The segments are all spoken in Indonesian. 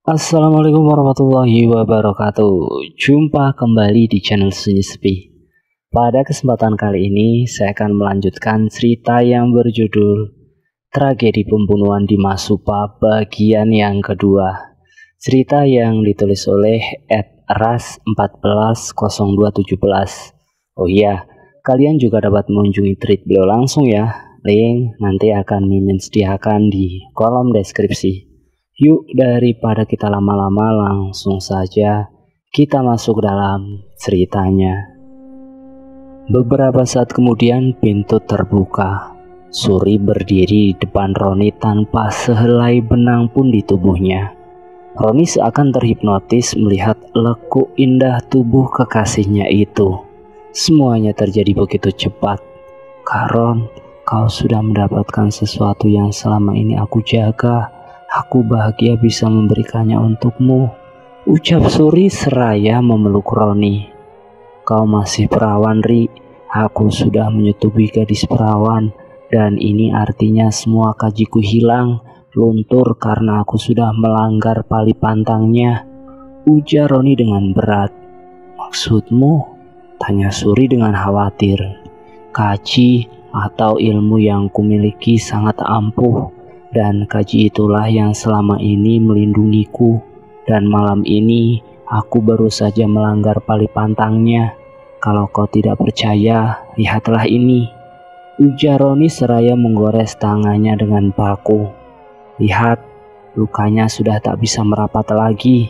Assalamualaikum warahmatullahi wabarakatuh. Jumpa kembali di channel Sunyi Sepi. Pada kesempatan kali ini saya akan melanjutkan cerita yang berjudul Tragedi Pembunuhan di Masupa bagian yang kedua. Cerita yang ditulis oleh @ras140217. Oh iya, kalian juga dapat mengunjungi tweet beliau langsung ya. Link nanti akan Mimin sediakan di kolom deskripsi. Yuk, daripada kita lama-lama, langsung saja kita masuk dalam ceritanya. Beberapa saat kemudian pintu terbuka. Suri berdiri di depan Roni tanpa sehelai benang pun di tubuhnya. Roni seakan terhipnotis melihat lekuk indah tubuh kekasihnya itu. Semuanya terjadi begitu cepat. Kak Ron, kau sudah mendapatkan sesuatu yang selama ini aku jaga. Aku bahagia bisa memberikannya untukmu, ucap Suri seraya memeluk Roni. Kau masih perawan, Ri. Aku sudah menyetubui gadis perawan, dan ini artinya semua kajiku hilang, luntur karena aku sudah melanggar pali pantangnya, ujar Roni dengan berat. Maksudmu? Tanya Suri dengan khawatir. Kaji atau ilmu yang kumiliki sangat ampuh, dan kaji itulah yang selama ini melindungiku. Dan malam ini aku baru saja melanggar pali pantangnya. Kalau kau tidak percaya, lihatlah ini, ujar Roni seraya menggores tangannya dengan paku. Lihat, lukanya sudah tak bisa merapat lagi,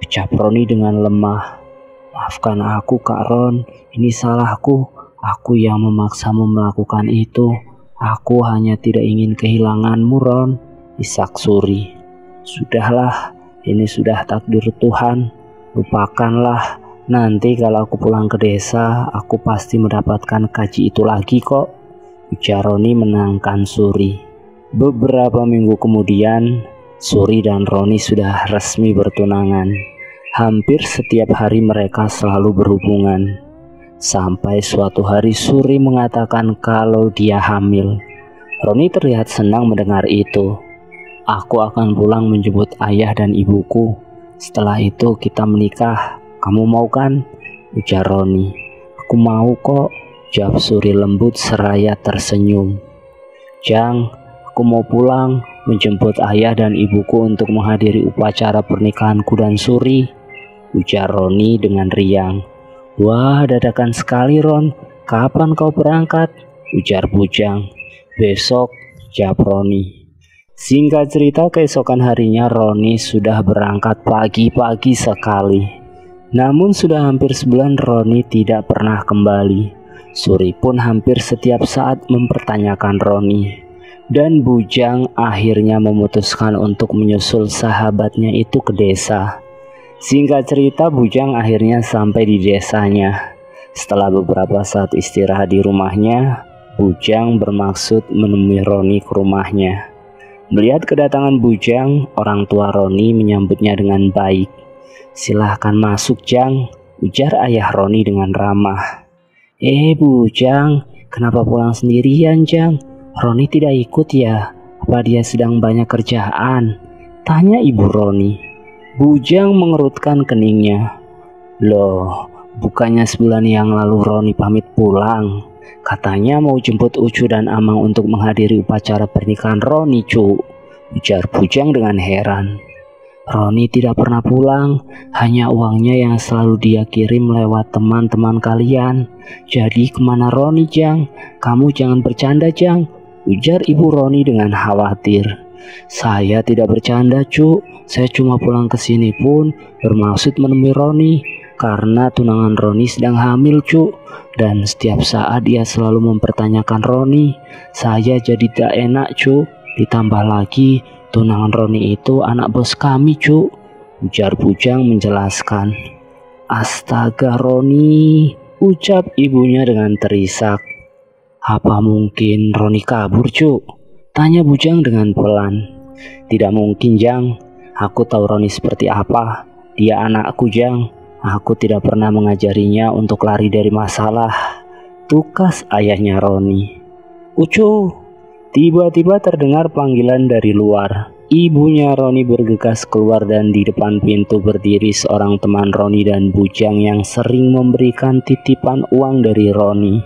ucap Roni dengan lemah. Maafkan aku, Kak Ron, ini salahku. Aku yang memaksamu melakukan itu. Aku hanya tidak ingin kehilanganmu, Ron, isak Suri. Sudahlah, ini sudah takdir Tuhan. Lupakanlah, nanti kalau aku pulang ke desa, aku pasti mendapatkan kaji itu lagi kok, ujar Roni menenangkan Suri. Beberapa minggu kemudian, Suri dan Roni sudah resmi bertunangan. Hampir setiap hari mereka selalu berhubungan. Sampai suatu hari Suri mengatakan kalau dia hamil. Roni terlihat senang mendengar itu. Aku akan pulang menjemput ayah dan ibuku. Setelah itu kita menikah. Kamu mau kan? Ujar Roni. Aku mau kok, jawab Suri lembut seraya tersenyum. Jang, aku mau pulang menjemput ayah dan ibuku untuk menghadiri upacara pernikahanku dan Suri, ujar Roni dengan riang. Wah, dadakan sekali, Ron. Kapan kau berangkat? Ujar Bujang. Besok, jawab Roni. Singkat cerita, keesokan harinya Roni sudah berangkat pagi-pagi sekali. Namun sudah hampir sebulan Roni tidak pernah kembali. Suri pun hampir setiap saat mempertanyakan Roni. Dan Bujang akhirnya memutuskan untuk menyusul sahabatnya itu ke desa. Singkat cerita, Bujang akhirnya sampai di desanya. Setelah beberapa saat istirahat di rumahnya, Bujang bermaksud menemui Roni ke rumahnya. Melihat kedatangan Bujang, orang tua Roni menyambutnya dengan baik. Silahkan masuk, Jang, ujar ayah Roni dengan ramah. Bujang, kenapa pulang sendirian, Jang? Roni tidak ikut ya? Apa dia sedang banyak kerjaan? Tanya ibu Roni. Bujang mengerutkan keningnya. Loh, bukannya sebulan yang lalu Roni pamit pulang? Katanya mau jemput Ucu dan Amang untuk menghadiri upacara pernikahan Roni, cu, ujar Bujang dengan heran. Roni tidak pernah pulang, hanya uangnya yang selalu dia kirim lewat teman-teman kalian. Jadi kemana Roni, Jang? Kamu jangan bercanda, Jang, ujar ibu Roni dengan khawatir. Saya tidak bercanda, cu. Saya cuma pulang ke sini pun bermaksud menemui Roni karena tunangan Roni sedang hamil, cu. Dan setiap saat dia selalu mempertanyakan Roni. Saya jadi tak enak, cu. Ditambah lagi tunangan Roni itu anak bos kami, cu, ujar Bujang menjelaskan. Astaga, Roni, ucap ibunya dengan terisak. Apa mungkin Roni kabur, cu? Tanya Bujang dengan pelan. Tidak mungkin, Jang. Aku tahu Roni seperti apa. Dia anakku, Jang. Aku tidak pernah mengajarinya untuk lari dari masalah, tukas ayahnya Roni. Ucu, tiba-tiba terdengar panggilan dari luar. Ibunya Roni bergegas keluar dan di depan pintu berdiri seorang teman Roni dan Bujang yang sering memberikan titipan uang dari Roni.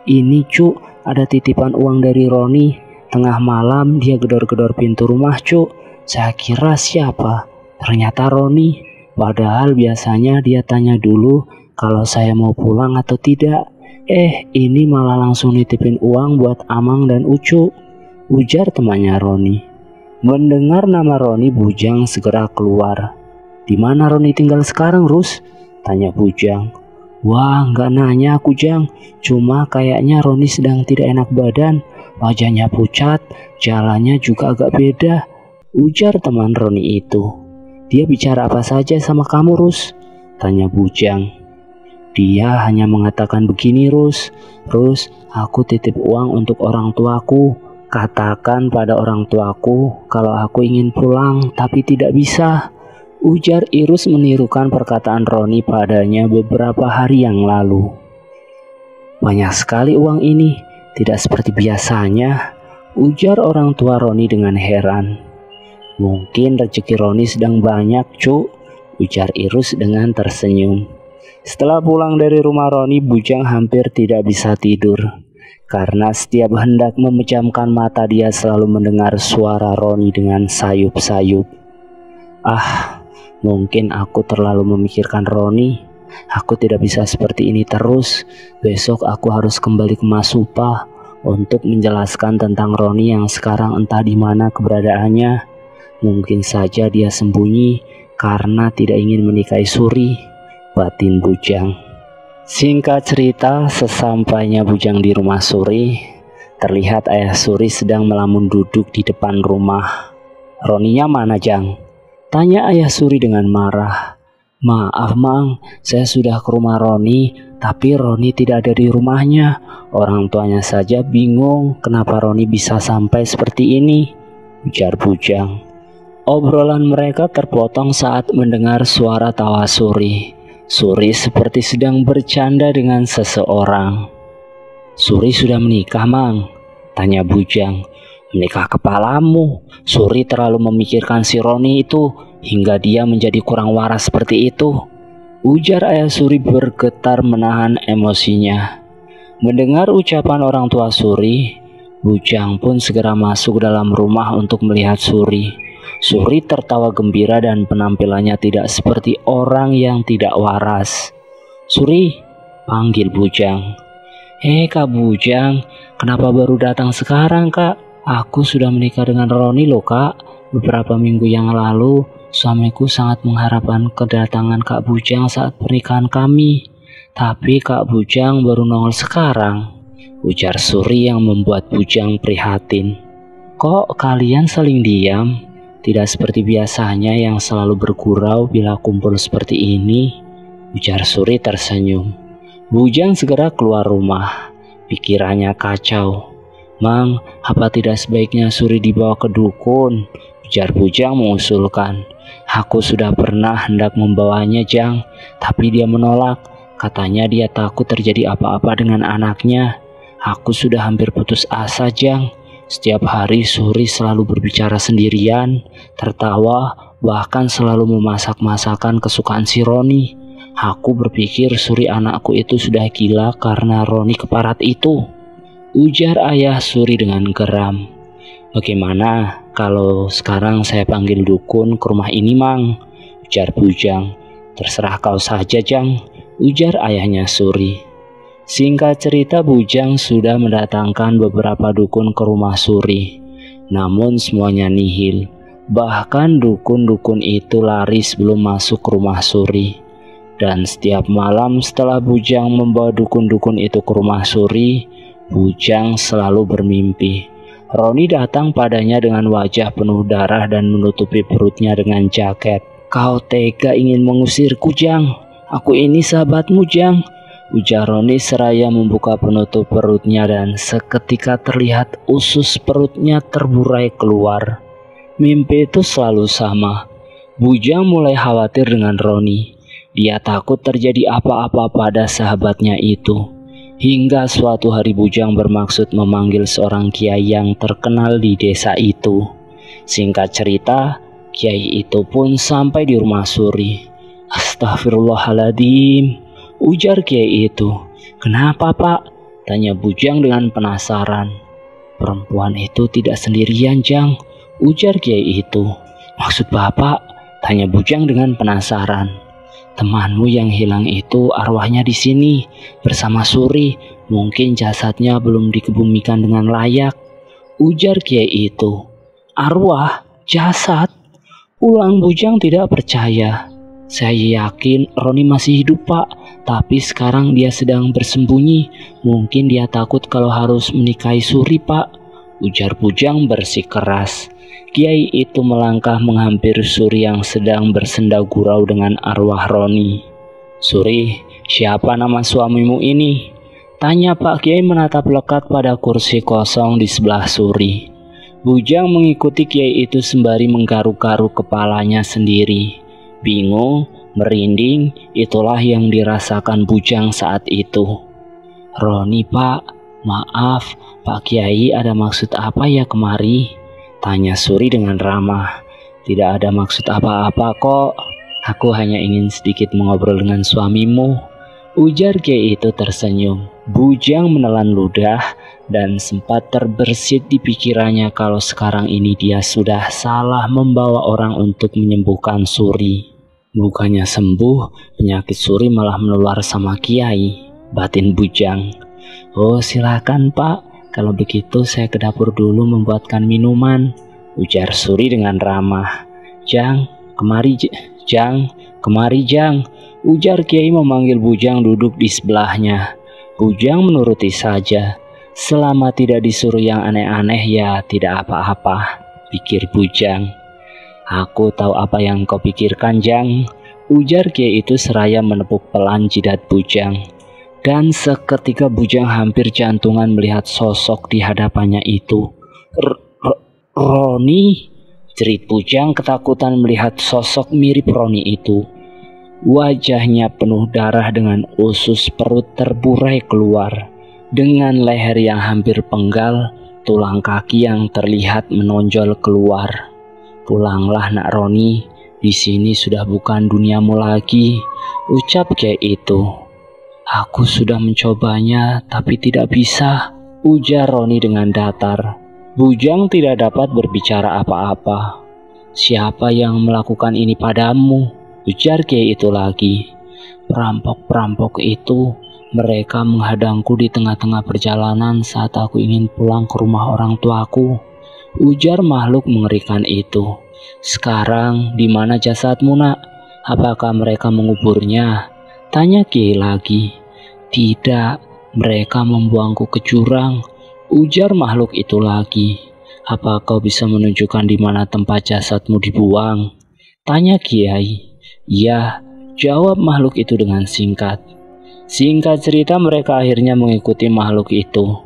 "Ini Cuk, ada titipan uang dari Roni. Tengah malam dia gedor-gedor pintu rumah Cuk. Saya kira siapa? Ternyata Roni. Padahal biasanya dia tanya dulu kalau saya mau pulang atau tidak. Ini malah langsung nitipin uang buat Amang dan Ucu," ujar temannya Roni. Mendengar nama Roni, Bujang segera keluar. "Di mana Roni tinggal sekarang, Rus?" tanya Bujang. "Wah, nggak nanya aku Jang. Cuma kayaknya Roni sedang tidak enak badan. Wajahnya pucat, jalannya juga agak beda," ujar teman Roni itu. "Dia bicara apa saja sama kamu, Rus?" tanya Bujang. "Dia hanya mengatakan begini, Rus, aku titip uang untuk orang tuaku. Katakan pada orang tuaku kalau aku ingin pulang tapi tidak bisa," ujar Irus menirukan perkataan Roni padanya beberapa hari yang lalu. "Banyak sekali uang ini, tidak seperti biasanya," ujar orang tua Roni dengan heran. "Mungkin rezeki Roni sedang banyak, Cuk," ujar Irus dengan tersenyum. Setelah pulang dari rumah Roni, Bujang hampir tidak bisa tidur. Karena setiap hendak memejamkan mata dia selalu mendengar suara Roni dengan sayup-sayup. Mungkin aku terlalu memikirkan Roni. Aku tidak bisa seperti ini terus. Besok aku harus kembali ke Masupa untuk menjelaskan tentang Roni yang sekarang entah di mana keberadaannya. Mungkin saja dia sembunyi karena tidak ingin menikahi Suri," batin Bujang. Singkat cerita, sesampainya Bujang di rumah Suri, terlihat ayah Suri sedang melamun duduk di depan rumah. "Roninya mana, Jang?" tanya ayah Suri dengan marah. "Maaf Mang, saya sudah ke rumah Roni, tapi Roni tidak ada di rumahnya. Orang tuanya saja bingung kenapa Roni bisa sampai seperti ini," ujar Bujang. Obrolan mereka terpotong saat mendengar suara tawa Suri. Suri seperti sedang bercanda dengan seseorang. "Suri sudah menikah, Mang?" tanya Bujang. "Menikah kepalamu. Suri terlalu memikirkan si Roni itu hingga dia menjadi kurang waras seperti itu," ujar ayah Suri bergetar menahan emosinya. Mendengar ucapan orang tua Suri, Bujang pun segera masuk dalam rumah untuk melihat Suri. Suri tertawa gembira dan penampilannya tidak seperti orang yang tidak waras. "Suri," panggil Bujang. Kak Bujang, kenapa baru datang sekarang Kak? Aku sudah menikah dengan Roni loh Kak. Beberapa minggu yang lalu, suamiku sangat mengharapkan kedatangan Kak Bujang saat pernikahan kami. Tapi Kak Bujang baru nongol sekarang," ujar Suri yang membuat Bujang prihatin. "Kok kalian saling diam? Tidak seperti biasanya yang selalu bergurau bila kumpul seperti ini," ujar Suri tersenyum. Bujang segera keluar rumah. Pikirannya kacau. "Mang, apa tidak sebaiknya Suri dibawa ke dukun?" ujar Bujang mengusulkan. "Aku sudah pernah hendak membawanya Jang, tapi dia menolak. Katanya dia takut terjadi apa-apa dengan anaknya. Aku sudah hampir putus asa Jang. Setiap hari Suri selalu berbicara sendirian, tertawa, bahkan selalu memasak masakan kesukaan si Roni. Aku berpikir Suri anakku itu sudah gila karena Roni keparat itu," ujar ayah Suri dengan geram. "Bagaimana kalau sekarang saya panggil dukun ke rumah ini Mang?" ujar Bujang. "Terserah kau saja Jang," ujar ayahnya Suri. Singkat cerita, Bujang sudah mendatangkan beberapa dukun ke rumah Suri. Namun semuanya nihil. Bahkan dukun-dukun itu lari sebelum masuk ke rumah Suri. Dan setiap malam setelah Bujang membawa dukun-dukun itu ke rumah Suri, Bujang selalu bermimpi. Roni datang padanya dengan wajah penuh darah dan menutupi perutnya dengan jaket. "Kau tega ingin mengusirku Jang? Aku ini sahabatmu Jang," ujar Roni seraya membuka penutup perutnya dan seketika terlihat usus perutnya terburai keluar. Mimpi itu selalu sama. Bujang mulai khawatir dengan Roni. Dia takut terjadi apa-apa pada sahabatnya itu. Hingga suatu hari Bujang bermaksud memanggil seorang kiai yang terkenal di desa itu. Singkat cerita, kiai itu pun sampai di rumah Suri. "Astagfirullahaladzim," ujar kiai itu. "Kenapa, Pak?" tanya Bujang dengan penasaran. "Perempuan itu tidak sendirian, Jang," ujar kiai itu. "Maksud Bapak?" tanya Bujang dengan penasaran. "Temanmu yang hilang itu arwahnya di sini bersama Suri. Mungkin jasadnya belum dikebumikan dengan layak," ujar kiai itu. "Arwah? Jasad?" ulang Bujang tidak percaya. "Saya yakin Roni masih hidup, Pak. Tapi sekarang dia sedang bersembunyi. Mungkin dia takut kalau harus menikahi Suri, Pak," ujar Bujang bersikeras. Kiai itu melangkah menghampiri Suri yang sedang bersenda gurau dengan arwah Roni. "Suri, siapa nama suamimu ini?" tanya Pak Kiai menatap lekat pada kursi kosong di sebelah Suri. Bujang mengikuti kiai itu sembari menggaruk-garuk kepalanya sendiri. Bingung, merinding, itulah yang dirasakan Bujang saat itu. "Roni, Pak. Maaf, Pak Kiai ada maksud apa ya kemari?" tanya Suri dengan ramah. "Tidak ada maksud apa-apa kok. Aku hanya ingin sedikit mengobrol dengan suamimu," ujar kiai itu tersenyum. Bujang menelan ludah dan sempat terbersit di pikirannya kalau sekarang ini dia sudah salah membawa orang untuk menyembuhkan Suri. Bukannya sembuh, penyakit Suri malah menular sama kiai, batin Bujang. "Oh, silakan, Pak. Kalau begitu saya ke dapur dulu membuatkan minuman," ujar Suri dengan ramah. "Jang, kemari Jang, kemari Jang," ujar kiai memanggil Bujang duduk di sebelahnya. Bujang menuruti saja. Selama tidak disuruh yang aneh-aneh ya tidak apa-apa, pikir Bujang. "Aku tahu apa yang kau pikirkan, Jang," ujar kiai itu seraya menepuk pelan jidat Bujang. Dan seketika Bujang hampir jantungan melihat sosok di hadapannya itu. "Roni?" jerit Bujang ketakutan melihat sosok mirip Roni itu. Wajahnya penuh darah dengan usus perut terburai keluar. Dengan leher yang hampir penggal, tulang kaki yang terlihat menonjol keluar. "Pulanglah nak Roni, di sini sudah bukan duniamu lagi," ucap kiai itu. "Aku sudah mencobanya tapi tidak bisa," ujar Roni dengan datar. Bujang tidak dapat berbicara apa-apa. "Siapa yang melakukan ini padamu?" ujar kiai itu lagi. "Perampok-perampok itu, mereka menghadangku di tengah-tengah perjalanan saat aku ingin pulang ke rumah orang tuaku," ujar makhluk mengerikan itu. "Sekarang di mana jasadmu, nak? Apakah mereka menguburnya?" tanya kiai lagi. "Tidak, mereka membuangku ke jurang," ujar makhluk itu lagi. "Apa kau bisa menunjukkan di mana tempat jasadmu dibuang?" tanya kiai. "Ya," jawab makhluk itu dengan singkat. Singkat cerita, mereka akhirnya mengikuti makhluk itu.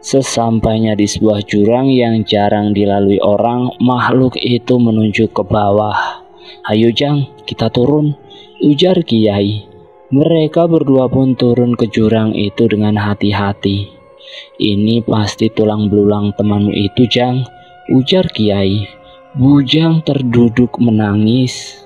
Sesampainya di sebuah jurang yang jarang dilalui orang, makhluk itu menunjuk ke bawah. "Ayo Jang, kita turun," ujar kiai. Mereka berdua pun turun ke jurang itu dengan hati-hati. "Ini pasti tulang belulang temanmu itu, Jang," ujar kiai. Bujang terduduk menangis.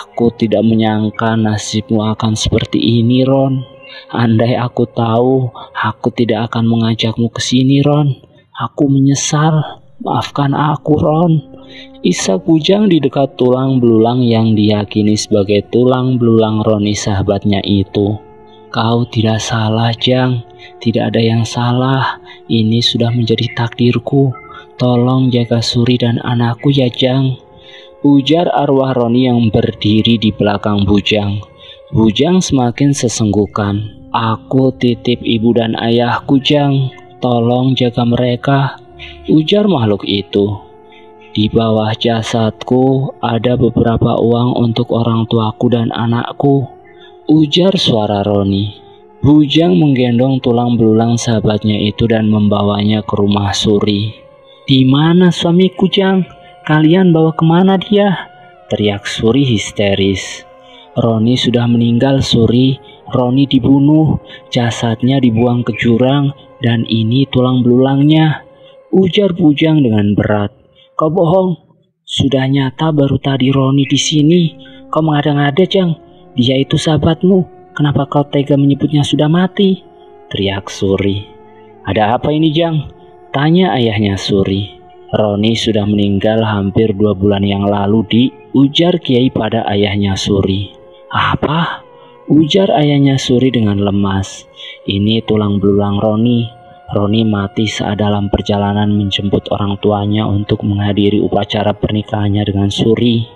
"Aku tidak menyangka nasibmu akan seperti ini, Ron. Andai aku tahu, aku tidak akan mengajakmu ke sini, Ron. Aku menyesal. Maafkan aku, Ron." Isak Bujang di dekat tulang belulang yang diyakini sebagai tulang belulang Roni sahabatnya itu. "Kau tidak salah, Jang. Tidak ada yang salah. Ini sudah menjadi takdirku. Tolong jaga Suri dan anakku ya, Jang," ujar arwah Roni yang berdiri di belakang Bujang. Bujang semakin sesenggukan. "Aku titip ibu dan ayahku, Jang. Tolong jaga mereka," ujar makhluk itu. "Di bawah jasadku ada beberapa uang untuk orang tuaku dan anakku," ujar suara Roni. Bujang menggendong tulang belulang sahabatnya itu dan membawanya ke rumah Suri. "Di mana suamiku, Jang? Kalian bawa kemana dia?" teriak Suri histeris. "Roni sudah meninggal, Suri. Roni dibunuh, jasadnya dibuang ke jurang, dan ini tulang belulangnya," ujar Bujang dengan berat. "Kau bohong, Sudah nyata baru tadi Roni di sini. Kau mengada-ngada, Jang. Dia itu sahabatmu. Kenapa kau tega menyebutnya sudah mati? Teriak Suri. Ada apa ini, Jang? Tanya ayahnya Suri. Roni sudah meninggal hampir 2 bulan yang lalu, ujar Kiai pada ayahnya Suri. Apa? Ujar ayahnya Suri dengan lemas. Ini tulang belulang Roni. Roni mati saat dalam perjalanan menjemput orang tuanya untuk menghadiri upacara pernikahannya dengan Suri.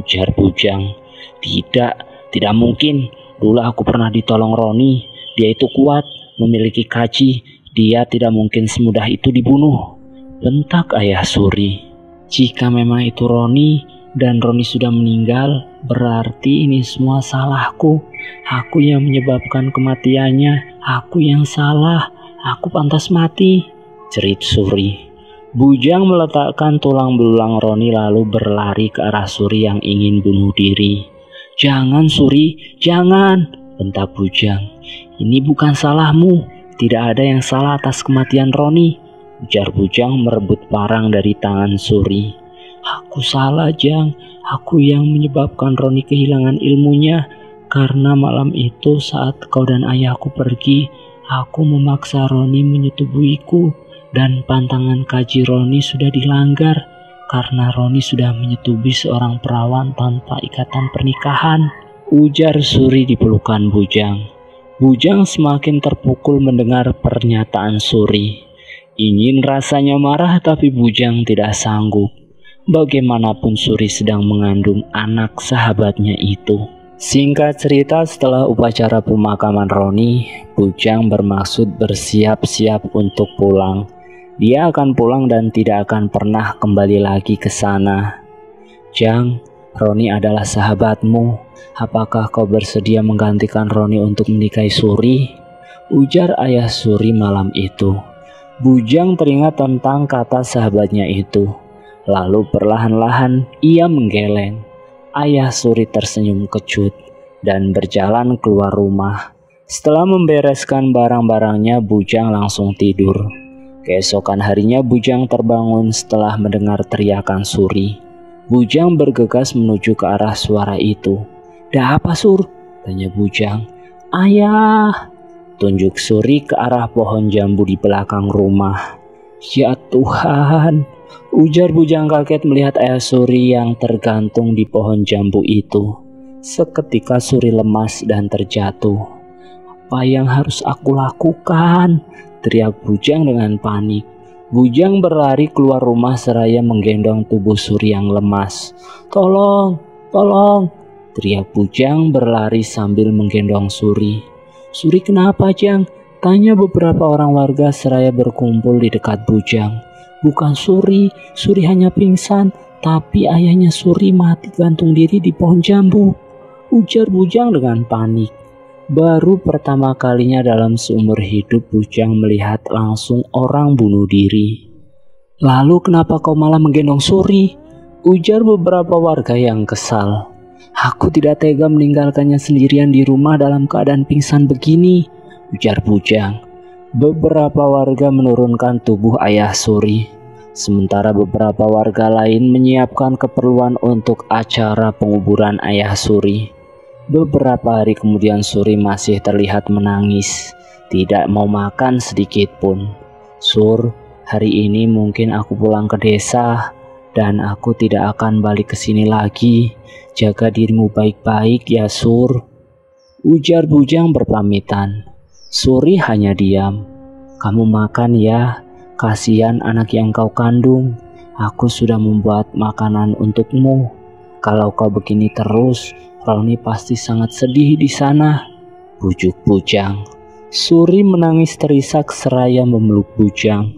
Ujar Bujang. Tidak mungkin. Dulu aku pernah ditolong Roni. Dia itu kuat, memiliki kaji. Dia tidak mungkin semudah itu dibunuh. Bentak ayah Suri. Jika memang itu Roni dan Roni sudah meninggal, berarti ini semua salahku. Aku yang menyebabkan kematiannya. Aku yang salah. Aku pantas mati, cerit Suri. Bujang meletakkan tulang belulang Roni lalu berlari ke arah Suri yang ingin bunuh diri. Jangan Suri, jangan, bentak Bujang. Ini bukan salahmu. Tidak ada yang salah atas kematian Roni, ujar Bujang merebut parang dari tangan Suri. Aku salah, Jang. Aku yang menyebabkan Roni kehilangan ilmunya. Karena malam itu saat kau dan ayahku pergi, aku memaksa Roni menyetubuhiku. Dan pantangan kaji Roni sudah dilanggar. Karena Roni sudah menyetubuhi seorang perawan tanpa ikatan pernikahan, ujar Suri di pelukan Bujang. Bujang semakin terpukul mendengar pernyataan Suri. Ingin rasanya marah tapi Bujang tidak sanggup. Bagaimanapun Suri sedang mengandung anak sahabatnya itu. Singkat cerita, setelah upacara pemakaman Roni, Bujang bermaksud bersiap-siap untuk pulang. Dia akan pulang dan tidak akan pernah kembali lagi ke sana. Jang, Roni adalah sahabatmu. Apakah kau bersedia menggantikan Roni untuk menikahi Suri? Ujar ayah Suri malam itu. Bujang teringat tentang kata sahabatnya itu. Lalu perlahan-lahan ia menggeleng. Ayah Suri tersenyum kecut dan berjalan keluar rumah. Setelah membereskan barang-barangnya, Bujang langsung tidur. Keesokan harinya Bujang terbangun setelah mendengar teriakan Suri. Bujang bergegas menuju ke arah suara itu. "Ada apa, Sur?" tanya Bujang. "Ayah!" tunjuk Suri ke arah pohon jambu di belakang rumah. "Ya Tuhan!" ujar Bujang kaget melihat ayah Suri yang tergantung di pohon jambu itu. Seketika Suri lemas dan terjatuh. "Apa yang harus aku lakukan?" teriak Bujang dengan panik. Bujang berlari keluar rumah seraya menggendong tubuh Suri yang lemas. "Tolong, tolong!" teriak Bujang berlari sambil menggendong Suri. "Suri kenapa, Jang?" tanya beberapa orang warga seraya berkumpul di dekat Bujang. "Bukan Suri, Suri hanya pingsan, tapi ayahnya Suri mati gantung diri di pohon jambu," ujar Bujang dengan panik. Baru pertama kalinya dalam seumur hidup Bujang melihat langsung orang bunuh diri. "Lalu kenapa kau malah menggendong Suri?" ujar beberapa warga yang kesal. "Aku tidak tega meninggalkannya sendirian di rumah dalam keadaan pingsan begini," ujar Bujang. Beberapa warga menurunkan tubuh ayah Suri. Sementara beberapa warga lain menyiapkan keperluan untuk acara penguburan ayah Suri. Beberapa hari kemudian Suri masih terlihat menangis, tidak mau makan sedikit pun. "Sur, hari ini mungkin aku pulang ke desa dan aku tidak akan balik ke sini lagi. Jaga dirimu baik-baik ya, Sur," ujar Bujang berpamitan. Suri hanya diam. "Kamu makan ya, kasihan anak yang kau kandung. Aku sudah membuat makanan untukmu. Kalau kau begini terus, Roni pasti sangat sedih di sana," bujuk Bujang. Suri menangis terisak seraya memeluk Bujang.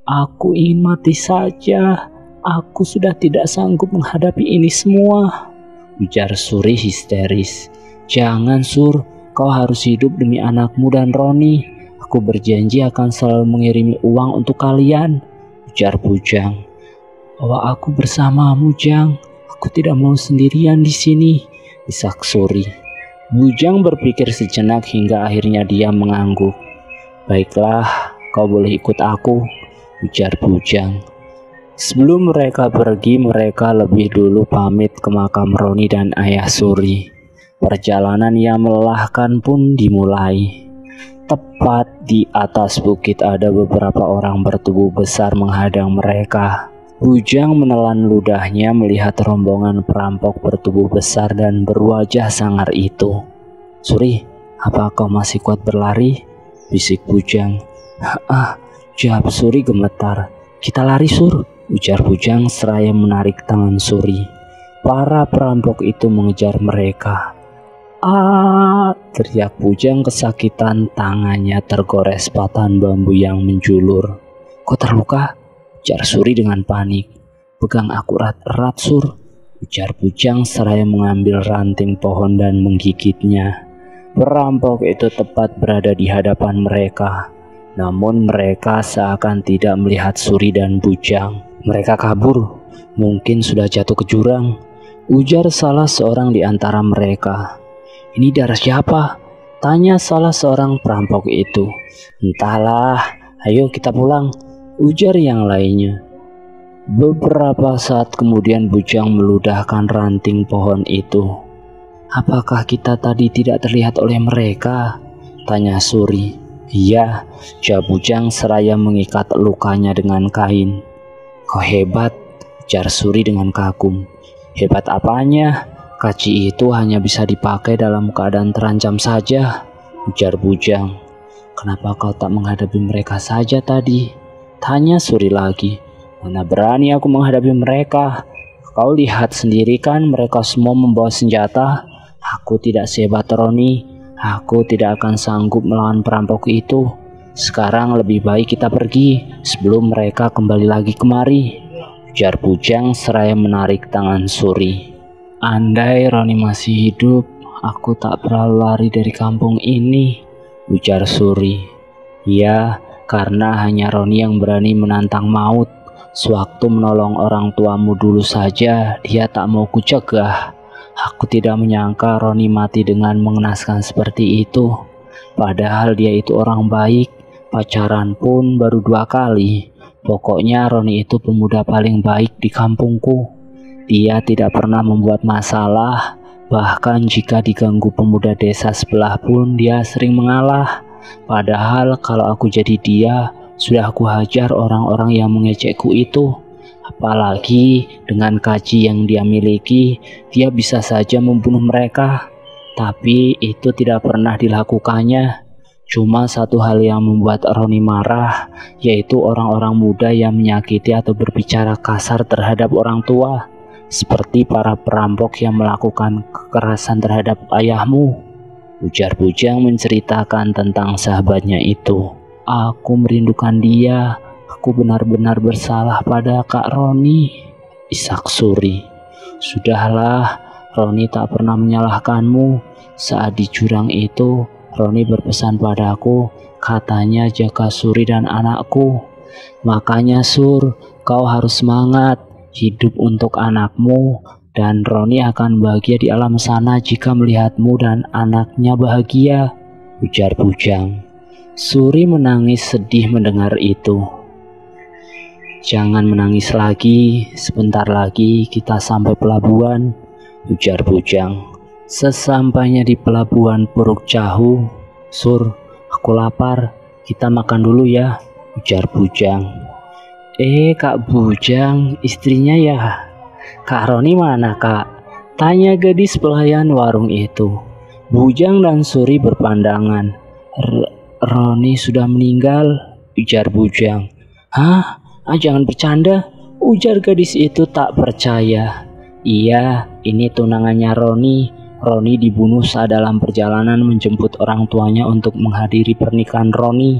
"Aku ingin mati saja. Aku sudah tidak sanggup menghadapi ini semua," ujar Suri histeris. "Jangan, Sur, kau harus hidup demi anakmu dan Roni. Aku berjanji akan selalu mengirimi uang untuk kalian," ujar Bujang. "Bawa aku bersamamu, Jang. Aku tidak mau sendirian di sini," isak Suri. Bujang berpikir sejenak hingga akhirnya dia mengangguk. "Baiklah, kau boleh ikut aku," ujar Bujang. Sebelum mereka pergi, mereka lebih dulu pamit ke makam Roni dan ayah Suri. Perjalanan yang melelahkan pun dimulai. Tepat di atas bukit ada beberapa orang bertubuh besar menghadang mereka. Bujang menelan ludahnya melihat rombongan perampok bertubuh besar dan berwajah sangar itu. "Suri, apa kau masih kuat berlari?" bisik Bujang. Jawab Suri gemetar. "Kita lari, Sur," ujar Bujang seraya menarik tangan Suri. Para perampok itu mengejar mereka. Teriak Bujang kesakitan, tangannya tergores patahan bambu yang menjulur. "Kau terluka?" ujar Suri dengan panik. "Pegang aku erat-erat, Sur," ujar Bujang seraya mengambil ranting pohon dan menggigitnya. Perampok itu tepat berada di hadapan mereka. Namun mereka seakan tidak melihat Suri dan Bujang. "Mereka kabur, mungkin sudah jatuh ke jurang," ujar salah seorang di antara mereka. "Ini darah siapa?" tanya salah seorang perampok itu. "Entahlah, ayo kita pulang," ujar yang lainnya. Beberapa saat kemudian Bujang meludahkan ranting pohon itu. "Apakah kita tadi tidak terlihat oleh mereka?" tanya Suri. "Iya," jawab Bujang seraya mengikat lukanya dengan kain. "Kau hebat," ujar Suri dengan kagum. "Hebat apanya? Kaci itu hanya bisa dipakai dalam keadaan terancam saja," ujar Bujang. "Kenapa kau tak menghadapi mereka saja tadi?" tanya Suri lagi. "Mana berani aku menghadapi mereka. Kau lihat sendiri kan mereka semua membawa senjata. Aku tidak sehebat Roni. Aku tidak akan sanggup melawan perampok itu. Sekarang lebih baik kita pergi sebelum mereka kembali lagi kemari," ujar Bujang seraya menarik tangan Suri. "Andai Roni masih hidup, aku tak perlu lari dari kampung ini," ujar Suri. "Ya, karena hanya Roni yang berani menantang maut. Sewaktu menolong orang tuamu dulu saja, dia tak mau kucegah. Aku tidak menyangka Roni mati dengan mengenaskan seperti itu. Padahal dia itu orang baik, pacaran pun baru 2 kali. Pokoknya Roni itu pemuda paling baik di kampungku. Dia tidak pernah membuat masalah, bahkan jika diganggu pemuda desa sebelah pun dia sering mengalah. Padahal kalau aku jadi dia, sudah aku hajar orang-orang yang mengejekku itu. Apalagi dengan kaji yang dia miliki, dia bisa saja membunuh mereka. Tapi itu tidak pernah dilakukannya. Cuma satu hal yang membuat Roni marah, yaitu orang-orang muda yang menyakiti atau berbicara kasar terhadap orang tua, seperti para perampok yang melakukan kekerasan terhadap ayahmu," ujar Bujang menceritakan tentang sahabatnya itu. "Aku merindukan dia. Aku benar-benar bersalah pada Kak Roni," isak Suri. "Sudahlah, Roni tak pernah menyalahkanmu. Saat di jurang itu, Roni berpesan padaku, katanya jaga Suri dan anakku. Makanya Sur, kau harus semangat, hidup untuk anakmu, dan Roni akan bahagia di alam sana jika melihatmu dan anaknya bahagia," ujar Bujang. Suri menangis sedih mendengar itu. "Jangan menangis lagi, sebentar lagi kita sampai pelabuhan," ujar Bujang. Sesampainya di pelabuhan Puruk Cahu, "Sur, aku lapar, kita makan dulu ya," ujar Bujang. Kak Bujang, istrinya ya? Kak Roni mana kak?" tanya gadis pelayan warung itu. Bujang dan Suri berpandangan. Roni sudah meninggal," ujar Bujang. "Hah? Jangan bercanda," ujar gadis itu tak percaya. "Iya, ini tunangannya Roni. Roni dibunuh saat dalam perjalanan menjemput orang tuanya untuk menghadiri pernikahan Roni,"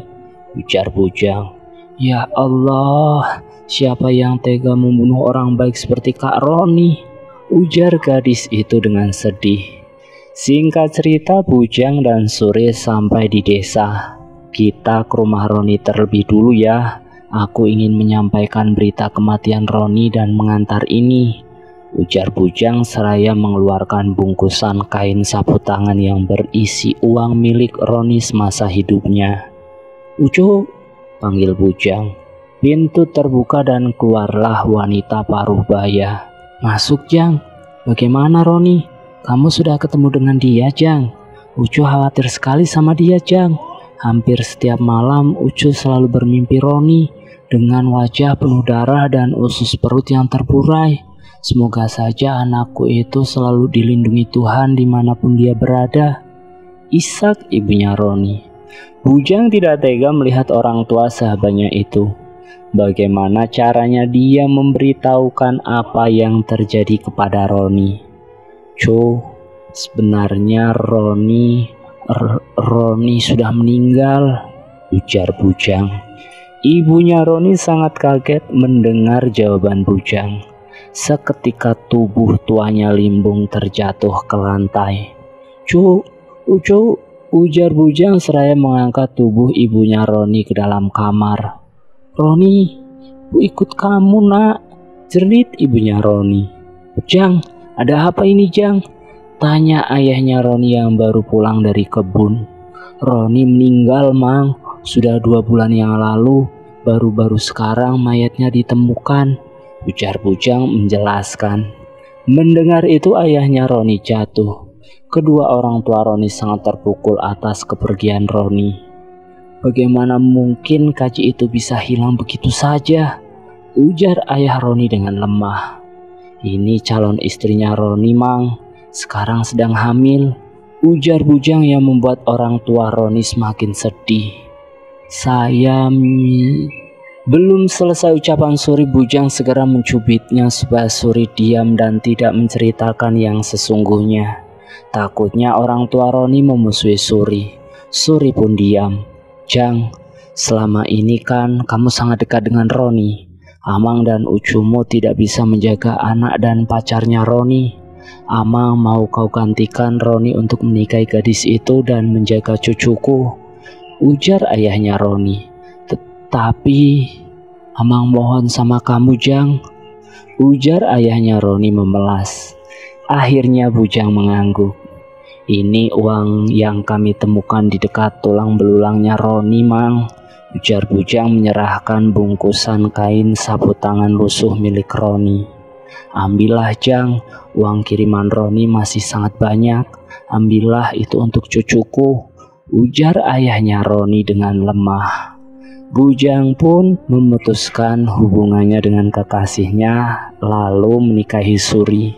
ujar Bujang. "Ya Allah, siapa yang tega membunuh orang baik seperti Kak Roni?" ujar gadis itu dengan sedih. Singkat cerita, Bujang dan Suri sampai di desa. "Kita ke rumah Roni terlebih dulu ya. Aku ingin menyampaikan berita kematian Roni dan mengantar ini," ujar Bujang seraya mengeluarkan bungkusan kain sapu tangan yang berisi uang milik Roni semasa hidupnya. "Ucup," panggil Bujang. Pintu terbuka dan keluarlah wanita paruh baya. "Masuk, Jang. Bagaimana Roni? Kamu sudah ketemu dengan dia, Jang?" "Ucu khawatir sekali sama dia, Jang. Hampir setiap malam Ucu selalu bermimpi Roni dengan wajah penuh darah dan usus perut yang terburai. Semoga saja anakku itu selalu dilindungi Tuhan dimanapun dia berada." Ishak, ibunya Roni. Bujang tidak tega melihat orang tua sahabatnya itu. Bagaimana caranya dia memberitahukan apa yang terjadi kepada Roni? "Co, sebenarnya Roni sudah meninggal," ujar Bujang. Ibunya Roni sangat kaget mendengar jawaban Bujang. Seketika tubuh tuanya limbung terjatuh ke lantai. "Cu, ujar Bujang seraya mengangkat tubuh ibunya Roni ke dalam kamar. "Roni, Bu ikut kamu nak," jerit ibunya Roni. "Jang, ada apa ini Jang?" tanya ayahnya Roni yang baru pulang dari kebun. "Roni meninggal Mang, sudah 2 bulan yang lalu, baru-baru sekarang mayatnya ditemukan," ujar Bujang menjelaskan. Mendengar itu ayahnya Roni jatuh. Kedua orang tua Roni sangat terpukul atas kepergian Roni. "Bagaimana mungkin kaji itu bisa hilang begitu saja?" ujar ayah Roni dengan lemah. "Ini calon istrinya Roni Mang, sekarang sedang hamil," ujar Bujang yang membuat orang tua Roni semakin sedih. Belum selesai ucapan Suri, Bujang segera mencubitnya supaya Suri diam dan tidak menceritakan yang sesungguhnya. Takutnya orang tua Roni memusuhi Suri. Suri pun diam. "Jang, selama ini kan kamu sangat dekat dengan Roni. Amang dan Ucumu tidak bisa menjaga anak dan pacarnya Roni. Amang mau kau gantikan Roni untuk menikahi gadis itu dan menjaga cucuku," ujar ayahnya Roni. "Tapi Amang mohon sama kamu Jang," ujar ayahnya Roni memelas. Akhirnya Bujang mengangguk. "Ini uang yang kami temukan di dekat tulang belulangnya Roni Mang," ujar Bujang menyerahkan bungkusan kain sapu tangan lusuh milik Roni. "Ambillah Jang, uang kiriman Roni masih sangat banyak. Ambillah itu untuk cucuku," ujar ayahnya Roni dengan lemah. Bujang pun memutuskan hubungannya dengan kekasihnya lalu menikahi Suri.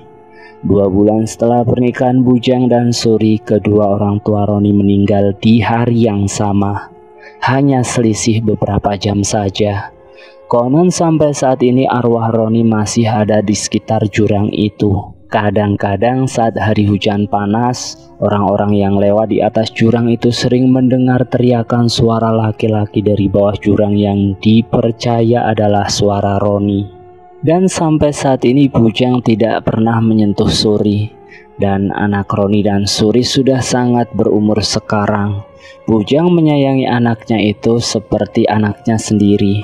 2 bulan setelah pernikahan Bujang dan Suri, kedua orang tua Roni meninggal di hari yang sama. Hanya selisih beberapa jam saja. Konon sampai saat ini arwah Roni masih ada di sekitar jurang itu. Kadang-kadang saat hari hujan panas, orang-orang yang lewat di atas jurang itu sering mendengar teriakan suara laki-laki dari bawah jurang yang dipercaya adalah suara Roni. Dan sampai saat ini Bujang tidak pernah menyentuh Suri. Dan anak Roni dan Suri sudah sangat berumur sekarang. Bujang menyayangi anaknya itu seperti anaknya sendiri.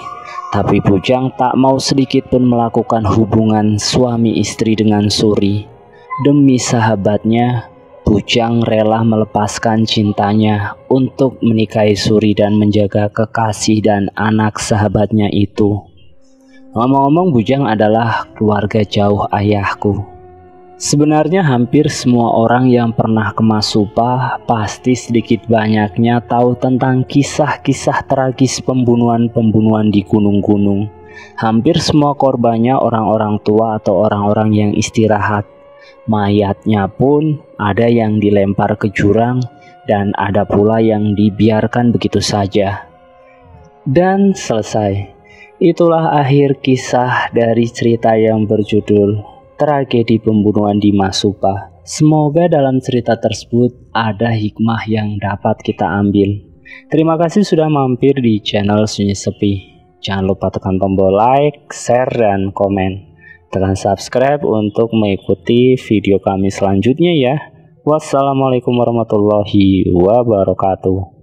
Tapi Bujang tak mau sedikit pun melakukan hubungan suami istri dengan Suri. Demi sahabatnya, Bujang rela melepaskan cintanya untuk menikahi Suri dan menjaga kekasih dan anak sahabatnya itu. Ngomong-ngomong, Bujang adalah keluarga jauh ayahku. Sebenarnya hampir semua orang yang pernah ke Masupa pasti sedikit banyaknya tahu tentang kisah-kisah tragis pembunuhan-pembunuhan di gunung-gunung. Hampir semua korbannya orang-orang tua atau orang-orang yang istirahat. Mayatnya pun ada yang dilempar ke jurang dan ada pula yang dibiarkan begitu saja. Dan selesai. Itulah akhir kisah dari cerita yang berjudul Tragedi Pembunuhan di Masupa. Semoga dalam cerita tersebut ada hikmah yang dapat kita ambil. Terima kasih sudah mampir di channel Sunyi Sepi. Jangan lupa tekan tombol like, share, dan komen. Tekan subscribe untuk mengikuti video kami selanjutnya ya. Wassalamualaikum warahmatullahi wabarakatuh.